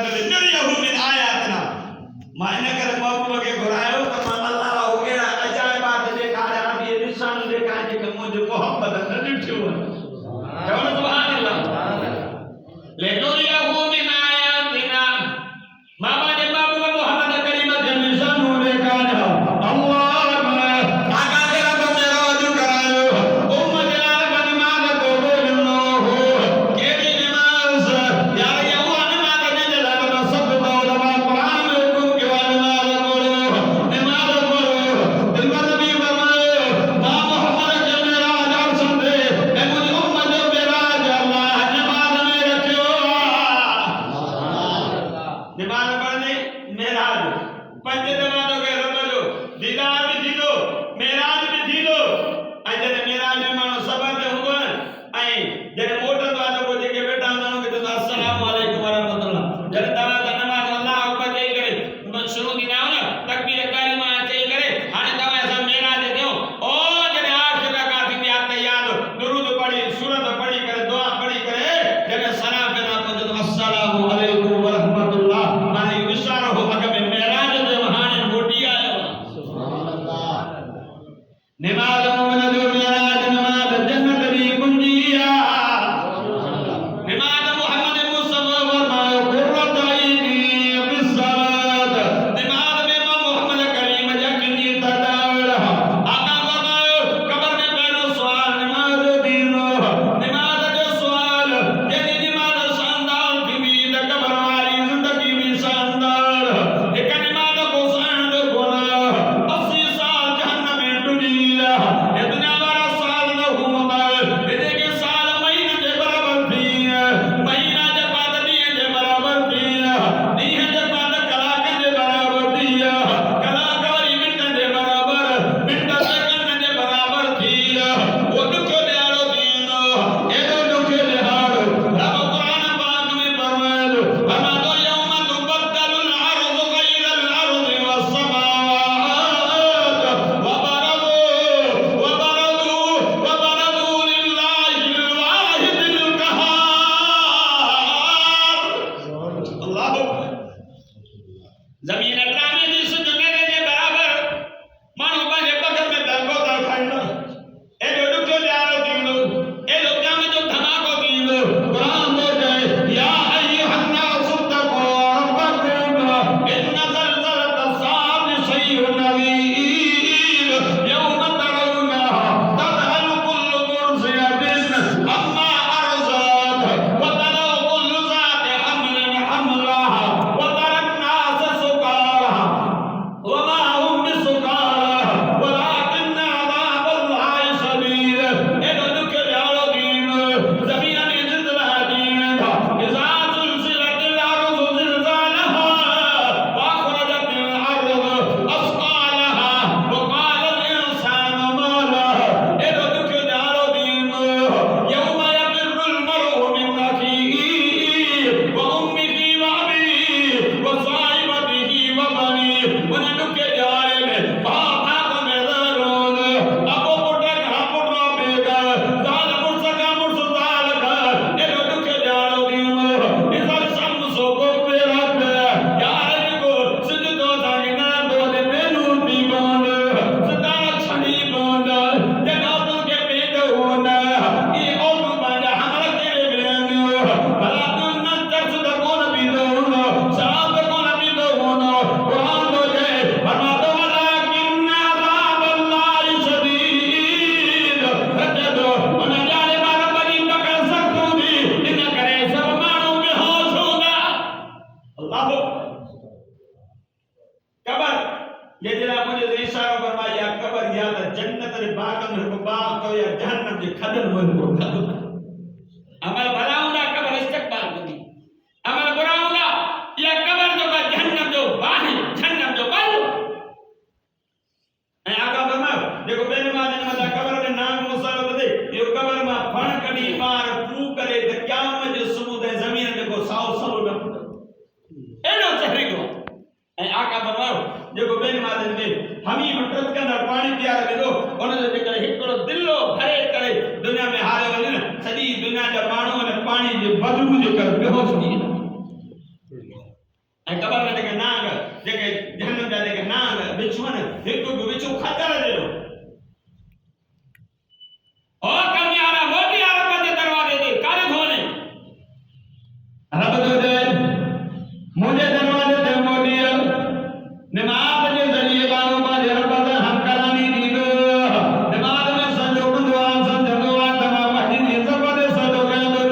करे नरियहु मिन आयातना मायने करे मौक़ के घुरायो त अल्लाह रा एड़ा अजायबात देखाया बि निशान देखाया जे मुझे मोहब्बत न ॾिठो चवण सुभान अल्लाह ले नरियहु मिन आयातना बाबा जे बाबू का मोहम्मद करीम के निशान देखाया अल्लाह अमल भला होगा कबर इस्तकबाल होगी अमल बुरा होगा या कबर जो का जहन्नम जो बाहर जहन्नम जो बल ऐ आका फरमायो देखो बेन मादन मदा कबर में नाम मुसल बदे ये कबर में फण कडी मार तू करे त क़यामत जो सुबह दे जमीन देखो साव सलो न एनो चहरी को ऐ आका फरमायो देखो बेन मादन में हमी मटरत के अंदर पानी पियार वेदो उन जो जेकर हिकड़ो दिलो भरे करे दुनिया में हारे वने सदी दुनिया जा माण्हू ने पानी जे बदबू जे कर बेहोश थी ऐं कबर में जेके नांग जेके जहन्नम जा जेके नांग बिच्छू आहिनि हिकु बि बिच्छू खतर ॾिनो ओ कन्या वारा मोटी रब जे दरवाजे ते कारे थो वञे रब जो दे मुंहिंजे दरवाजे ते मोटी निमाज़ जे ज़रिए माण्हू पंहिंजे रब खे हमकलामी ॾींदो निमाज़ में सजो कंदो आहे सम्झंदो आहे त मां पंहिंजी इज़त ते सजो कयां थो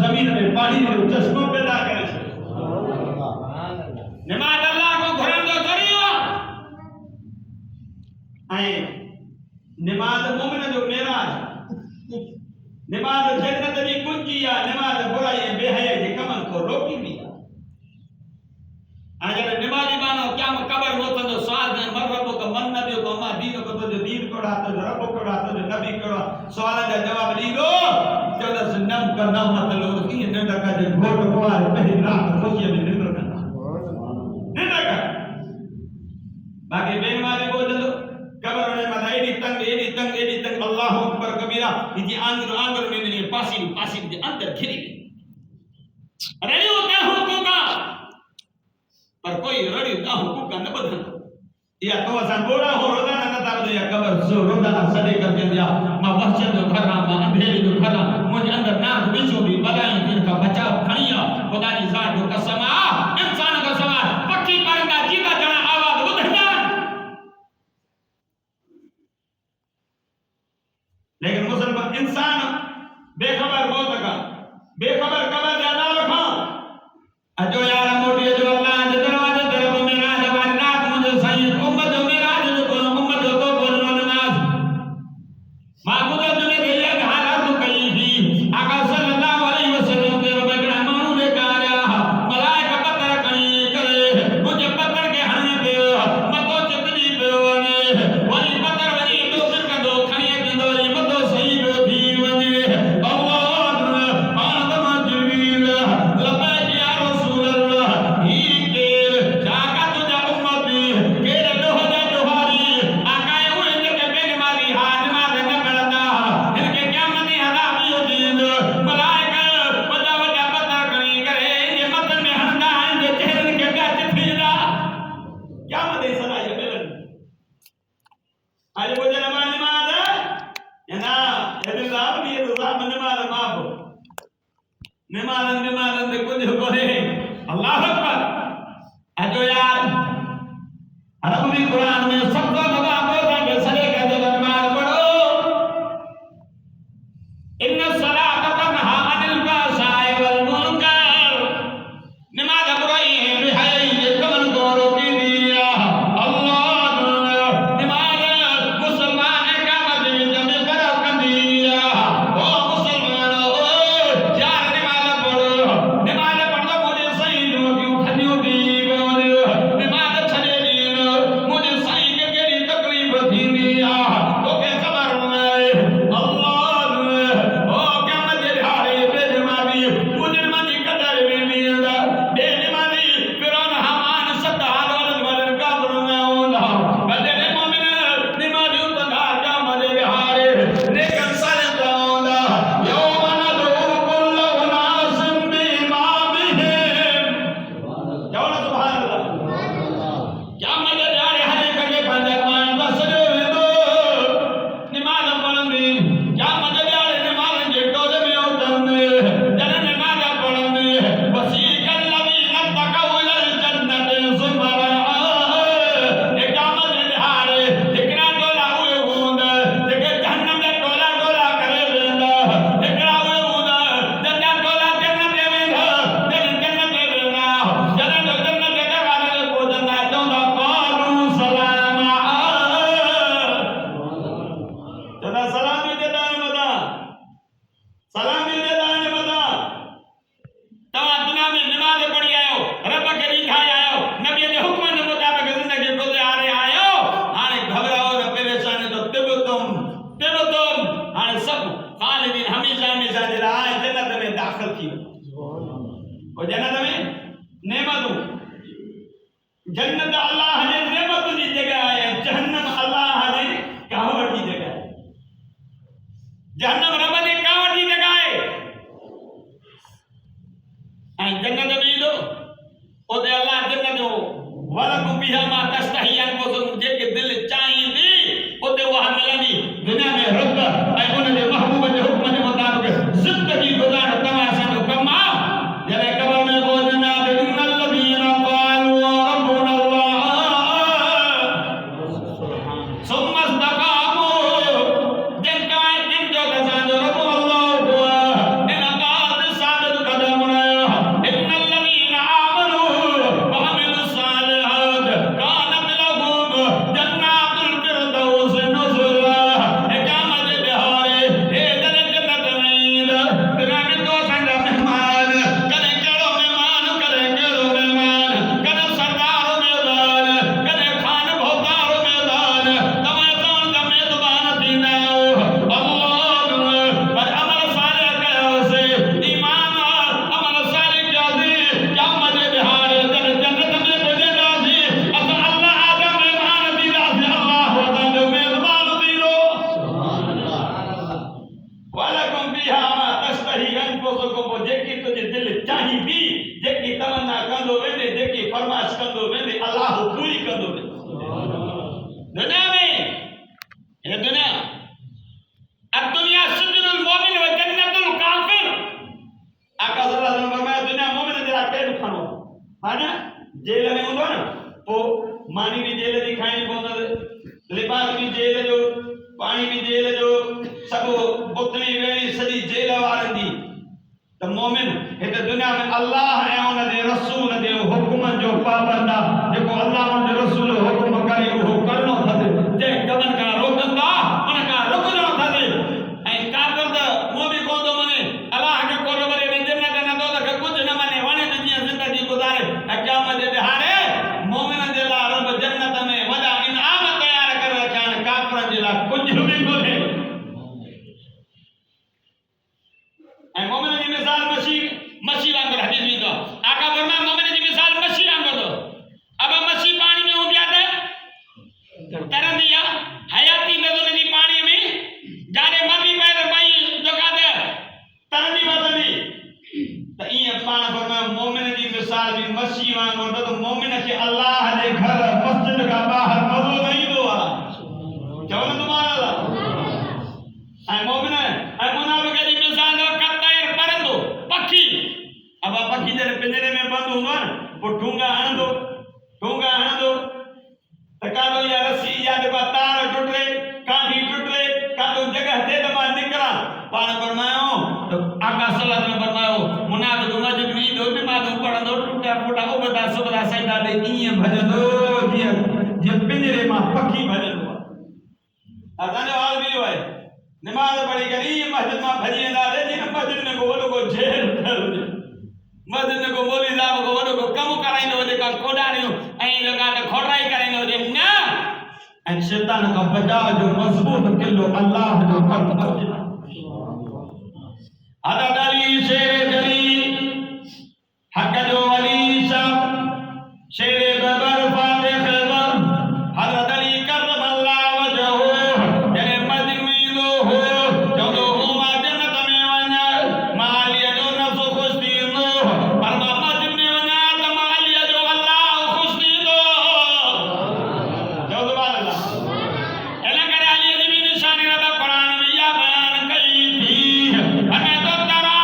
जमीन में पानी जो चश्मो पैदा करे नमाज अल्लाह को घुरण जो ज़रियो ऐं नमाज मोमिन जो मेराज नमाज जन्नत जी कुंजी आहे नमाज बुराई ऐं बेहया जे कमनि को रोकींदी आहे ऐं जॾहिं नमाज़ी माण्हू क़याम क़बर रोतंदो सुवाल कनि मर रब्बुक मन नबियुक वमा दीनुक तुंहिंजो दीन कहिड़ो आहे तुंहिंजो रब कहिड़ो आहे तुंहिंजो नबी कहिड़ो आहे सुवालनि जा जवाब ॾींदो चवंदसि नम कंदा मतिलबु कीअं निंड कजे घोट कुंवारे पहिरीं राति ख़ुशीअ में निंड कंदा निंड कर बाक़ी बेनमाज़ी ॿुधंदो क़बर में मथां एॾी तंग अल्लाहु अकबर कबीरा जी आंगुर में ॾिनी पासी जे अंदरि घिरी रड़ियो त हुकूका पर कोई रड़ियो त हुकूका न ॿुधंदो या तो असां गोड़ा हो रोज़ाना नथा ॿुधो या क़बर सो रोज़ाना सॾे करके दिया मां वहशत जो घर आहियां मां अंधेरे जो घर आहियां मुंहिंजे अंदरि नाक बिछो बि बलायूं जिन खां बचाव खणी आ ख़ुदा जी ज़ात जो कसम आहे इंसान खां सवाइ पखी परिंदा जीता ॼणा आवाज़ ॿुधंदा लेकिन मुसलमान इंसान बेखबर बहुत का बेखबर क़बर जा नाम खां अजो यार मोटी जो अल्लाह जे दरवाजे ते रब मेराज वारी रात मुंहिंजो साईं उम्मत जो मेराज जो उम्मत जो तो बोलनो नमाज मां गुज़र जो ने ये हालत कई थी आका सल्लल्लाहु अलैहि वसल्लम के रब के मानू ने कहा मलाइका पत्थर कणी करे मुझे पत्थर के हणे पे मतो चितनी पे वने वरी पत्थर वनी तो फिर कंदो खणी कंदो वरी मतो सही पे थी वने अल्लाह आदम जिब्रील लबैक या रसूल अल्लाह ही के जाका तुझा उम्मत के ॾोह जा ॾोहारी आका उहे जेके बेनमाज़ी हा नमाज़ न पढ़ंदा इनके क़यामत जी अज़ाब इहो थींदो मलाइका वॾा वॾा पत्थर खणी करे जे मथनि में हणंदा आहिनि जे चहिरनि खे ॿिया चिथींदा क़यामत जी सज़ा इहा मिलंदी अॼु ॿुधण मां नमाज़ या ना हेॾे साहब बि हेॾो साहब नमाज़ माफ़ नमाज़ ते कुझु कोन्हे अल्लाह अकबर अजो यार रब भी कुरान में सब को दबा दो ताकि सरे के दिल नमाज पढ़ो इन्ना सलात तनहा अनिल फहशाई वल मुनकर नमाज बुराई है बेहयाई के कमन को रोकी दिया अल्लाह नमाज मुसलमान का मस्जिद में करो कंदिया ओ मुसलमान ओ यार नमाज पढ़ो मुझे सही जो क्यों खनियो दी नमाज छड़े दी मुझे सही के केड़ी थी और जन्नत में नेमतूं जन्नत अल्लाह जे नेमत जी जगह है जहन्नम अल्लाह जे कावड़ जी जगह है जहन्नम रब जे कावड़ जी जगह है जन्नत में ईंदो ओदे अल्लाह जन्नत जो वलकुम बिहा मा तस्तही अनफुसुकुम जेके दिल चाहींदी ओदे वह मिलंदी दुनिया में रब ऐं उन जे महबूब जे हुक्म जे मुताबिक जिंदगी गुज़ारण तव्हां असांजो कम आहे जॾहिं कबर में पहुचंदा इन्नल लज़ीना क़ालू रब्बुना अल्लाह सुम्मा इस्तक़ामू जिनका जिनजो असांजो रब अल्लाह हुआ इन क़ाद साबित क़दम इन्नल लज़ीना आमनू व अमिलुस सालिहात कानत लहुम जन्नातुल फिरदौस नुज़ुला क़यामत जे ॾिहाड़े हे जॾहिं जन्नत में ईंदा तिरंगे तो असांजा महिमान कॾहिं कहिड़ो महिमान कॾहिं कहिड़ो महिमान कॾहिं सरदार मेज़बान कॾहिं खान भोतार मेज़बान तव्हां सां जा मेज़बान थींदा अल्लाह पर अमल सालिह कयोसीं ईमान अमल सालिह कयोसीं क़यामत जे ॾिहाड़े जॾहिं जन्नत में पुॼंदासीं असां अल्लाह जा महिमान थींदासीं अल्लाह असांजो मेज़बान थींदो वलकुम बिहा मा तस्तही अनफुसुकुम जेकी तुंहिंजी दिलि चाहींदी जेकी तमन्ना कंदो वेंदे जेकी फरमाइश कंदो वेंदे अल्लाह पूरी कंदो वेंदो दुनिया में ये दुनिया सिजनुल मोमिन व जन्नतुल काफिर आका सल्लल्लाहु अलैहि वसल्लम फरमाया दुनिया मोमिन जे लाइ कैद खानो है ना जेल में हूंदो न पोइ मानी भी जेल जी खाइणी पवंदसि लिबास भी जेल जो पानी भी जेल जो सब बुतनी वेणी सॼी जेल वारनि जी त मोमिन हिते दुनिया में अल्लाह ऐं उन जे रसूल जे हुकुम जो पाबंद आहे जेको अल्लाह उन जे रसूल हुकुम करे उहो करणो अथसि जंहिं कमनि खां रोकनि था उन खां रुकणो अथसि ऐं काफ़िर त उहो बि कोन थो मञे अल्लाह खे कोन वरे ने जन्नत न थो त कुझु न मञे वणे त जीअं ज़िंदगी गुज़ारे ऐं क़यामत जे ॾिहाड़े मोमिन जे लाइ रब जन्नत में वॾा इनाम तयार करे रखिया आहिनि काफ़िरनि जे लाइ कुझु बि कोन्हे ऐं मोमिन जी मिसाल मच्छी वांगुरु हदीस में ईंदो आहे आका फरमाया मोमिन जी मिसाल मच्छी वांगुरु अथव अब मच्छी पानी में हूंदी आहे त तरंदी आहे हयाती में उनजी पाणीअ में जाॾे मरी पए त भई जेका त तरंदी वधंदी त ईअं पाण फरमायो मोमिन जी मिसाल बि मच्छी वांगुरु त मोमिन खे अल्लाह जे घर मस्जिद खां ॿाहिरि मज़ो न ईंदो आहे चवनि सुभाणे अल्लाह ऐं मोमिन ऐं मुनाफ़िक़ जी मिसाल कतैर परंदो पखी अब पखी जॾहिं पिंजरे में बंदि हूंदो आहे न पोइ ठूंगा हणंदो त काॾो इहा रस्सी या जेको तार टुटे काठी टुटे काॾो जॻह ते त मां निकिरां पाण फरमायो त आका सल्लल्लाहु अलैहि वसल्लम फरमायो मुनाफ़िक़ मस्जिद में ईंदो निमाज़ पढ़ंदो टुटा फुटा उबदा सुबदा सजदा ॾेई ईअं भॼंदो जीअं पिंजरे मां पखी भॼंदो आहे असांजो हाल बि इहो आहे निमाज़ पढ़ी करे ईअं मस्जिद मां भॼी वेंदासीं जीअं मस्जिद में को वॾो को जेल हुजे मस्जिद में को मौलवी साहब को वॾो को कमु कराईंदो हुजे का कोडारियूं ऐं लॻा त खोटाई कराईंदो हुजे न ऐं शैतान खां बचाव जो मज़बूत किलो अल्लाह जो घर मस्जिद हज़रत अली शेर जली हक़ जो अली साहब शेर बबर फातिह खैबर हज़रत अली करमल्लाह वजहू जॾहिं मस्जिद में ईंदो हो चवंदो हो मां जन्नत में वञा मां अलीअ जो नफ़्स ख़ुशि थींदो पर मां मस्जिद में वञा त मां अलीअ जो अल्लाह ख़ुशि थींदो चओ सुभाणे अल्लाह इन करे अलीअ जी बि निशानी रब क़ुरान में इहा बयान कई थी हमें तो तरा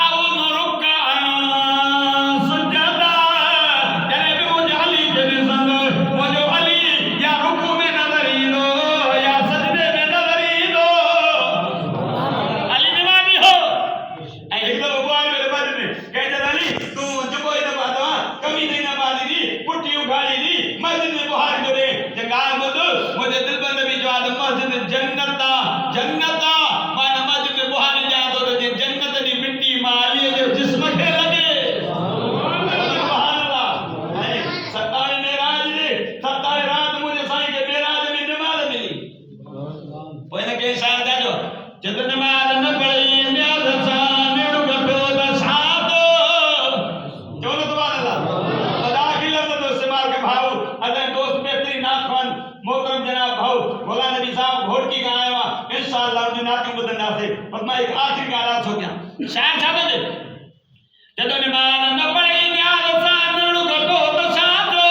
जदों नमाज न पढ़ी न्याज सानड़ घटो तो साधो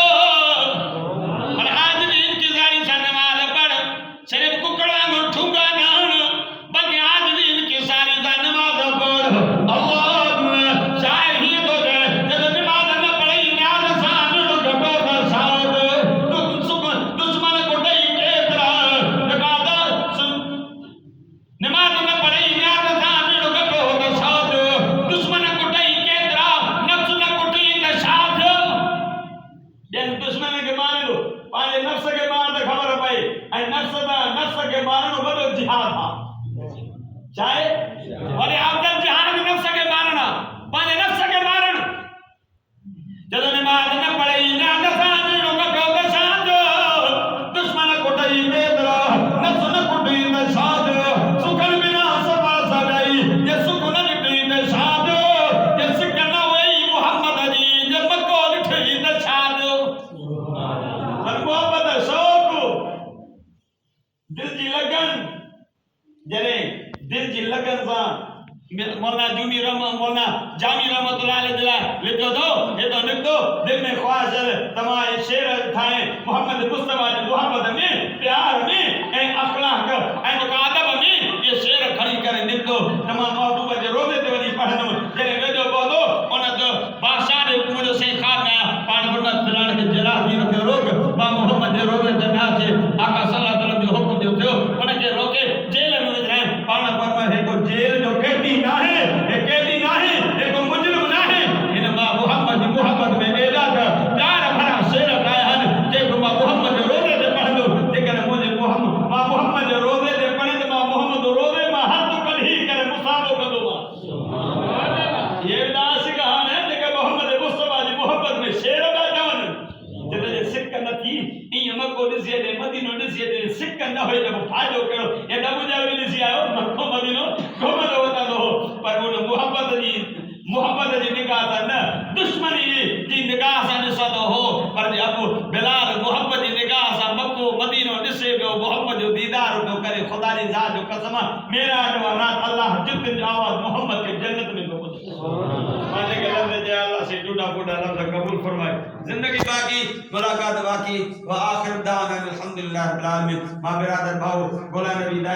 और आज भी इंतजारी सा नमाज पढ़ सिर्फ कुकड़ा को ठुंगा गान बल्कि आज भी इनकी सारी सा नमाज पढ़ अल्लाह शायर ही तो जदों नमाज न पढ़ी न्याज सानड़ घटो तो साधो दुश्मन को दई केतरा लगादा नमाज न पढ़ी न्याज सानड़ घटो तो साधो दुश्मन को दई केतरा नफ्स न कुटी त साधो जन दुश्मन के मारे लो पाले नफ्स के मार त खबर पई ऐ नफ्स के मारनो बड़ो जिहाद हा चाहे और अफजल जिहाद में नफ्स के मारना पाले नफ्स के मारण जदों नमाज न पढ़ी न्याज सानड़ घटो तो साधो दुश्मन को दई केतरा नफ्स न कुटी त साधो सुखन बिना सबा सदाई ये सुख न निटी त साधो ये सिक न वई मोहम्मद जी जे मको निठी त साधो और मोहब्बत शौक दिल जी लगन जरे दिल जी लगन सा मौलाना जामी रहमतुल्लाह अलैह लिखो दो ये तो लिख दो दिल में ख्वाहिश तमाए शेर ठाए मोहम्मद मुस्तफा जी मोहब्बत में प्यार में ए अखलाक ए अदब में ये शेर खड़ी करे लिख दो तमाम महबूब जे रोजे ते वनी पढ़नो जरे वेदो बोलो उन तो बादशाह ने मुझे से खाना पान फरमात फिरान के जला दी रखे रोक बा मोहम्मद जे रोजे ते ना थे आका सल्लल्लाहु अलैहि वसल्लम जो हुक्म दियो थियो उन के रोके जेल में रहे पान फरमा है को जेल जो कैदी ना है ये कैदी ना है ये को मुजरिम ना है इन बा मोहम्मद की मोहब्बत में एदा का प्यार भरा शेर गाया है जे को बा मोहम्मद जे रोजे ते पढ़ लो लेकिन मुझे मोहम्मद जे रोजे ते पढ़े तो बा मोहम्मद रोजे में हद कली करे मुसाबो कदो ये दास कहान है जे मोहम्मद मुस्तफा जी मोहब्बत में शेर गावन जदे जे सिक न थी ई मको दिसिए दे मदीनो दिसिए दे सिक न होय तो फायदो करो ये दबु जलवी दिसि आयो मक्को मदीनो घुमदो वता दो पर उन मोहब्बत जी निगाह सा न दुश्मनी जी निगाह सा ॾिसंदो हो पर अबू बिलाल मोहब्बत जी निगाह सा मक्को मदीनो ॾिसे पियो मोहम्मद जो दीदार पियो करे खुदा जी ज़ात जो कसम मेरा रात अल्लाह जित जो आवाज मोहम्मद के जन्नत में पियो माने के लफ्ज़ जे अल्लाह से टूटा फूटा लफ्ज़ कबूल फरमाए जिंदगी बाकी मुलाकात बाकी व आखिर दाना अल्हम्दुलिल्लाह रब्बिल आलमीन मां बिरादर भाऊ गोला नबी